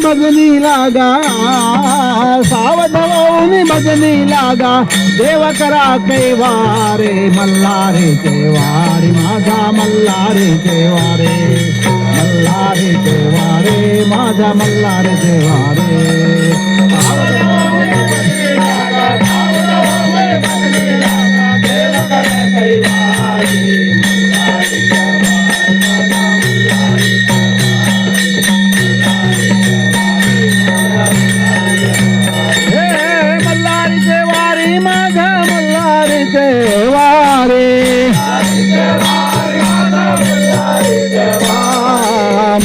भजनी लागा, सावध होऊन भजनी लागा, देव करा कैवारे, मल्हारीचे वारे माझा मल्हारीचे वारे, मल्हारीचे वारे माझा मल्हारीचे वारे.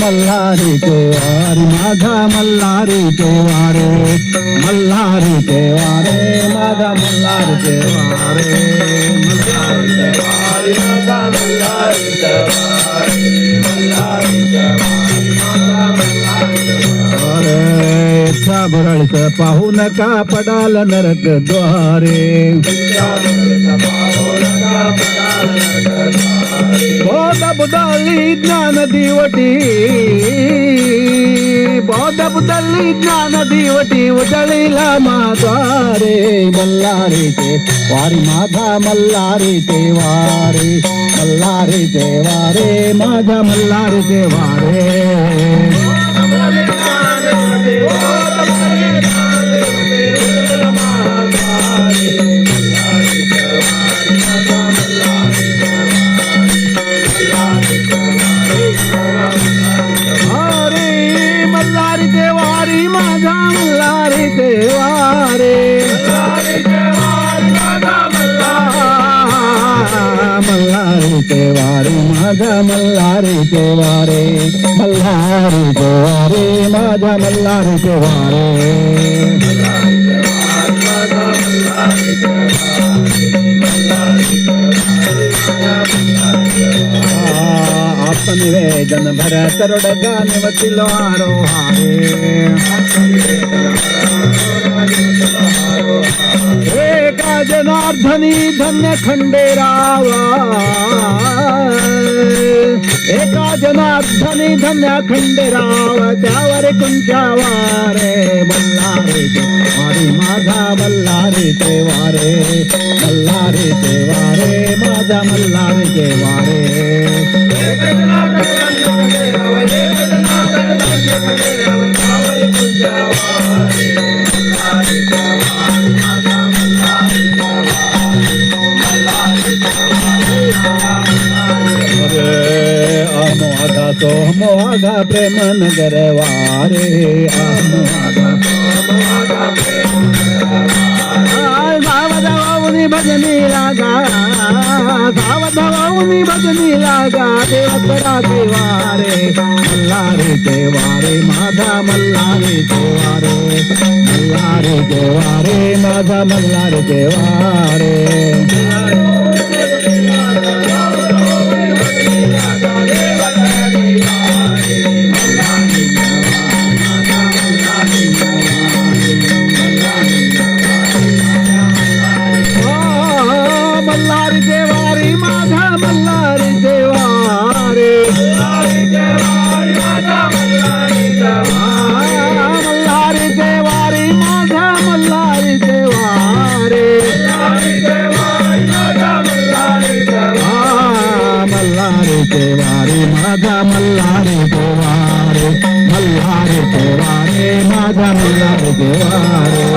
मल्हारीचे वारे माझा मल्हारीचे वारे, मल्हारीचे वारे माझा मल्हारीचे वारे, मल्हारीचे वारे माझा मल्हारीचे वारे, मल्हारीचे वारे माझा मल्हारीचे वारे. साबरळच पाहू नका पडाल नरक द्वारे, बौद्ध बुद्धली ज्ञान दिवटी, बौद्ध बुद्धली ज्ञान दिवटी उजळीला माझारे. मल्हारीचे वारी माझा मल्हारीचे वारे, मल्हारीचे वारे माझा मल्हारीचे वारे. मल्हारीचे वारे माझा मल्हारीचे वारे, मल्हारीचे वारे माझा मल्हारीचे वारे. आपण निवेदन भर तरुड गाणे वचिलो हारो हारे, एका जनार्दनी धन्य खंडेरावा, एका जनार्दनी धन्य खंडेराव, त्यावर कुंच्या वारे. मल्हारीचे वारे माझा मल्हारीचे वारे, मल्हारीचे वारे माझा मल्हारीचे वारे. मोहागा प्रेम नगर वारे, सावधानी भजनी लागा, सावधानी भजनी लागा, देव करा वारे. मल्हारीचे वारे माझा मल्हारीचे वारे, मल्हारीचे वारे माझा मल्हारीचे वारे. मल्हारीचे वारे माझा मल्हारीचे वारे, मल्हारीचे वारे माझा मल्हारीचे वारे, मल्हारीचे वारे माझा मल्हारीचे वारे, मल्हारीचे वारे माझा मल्हारीचे वारे.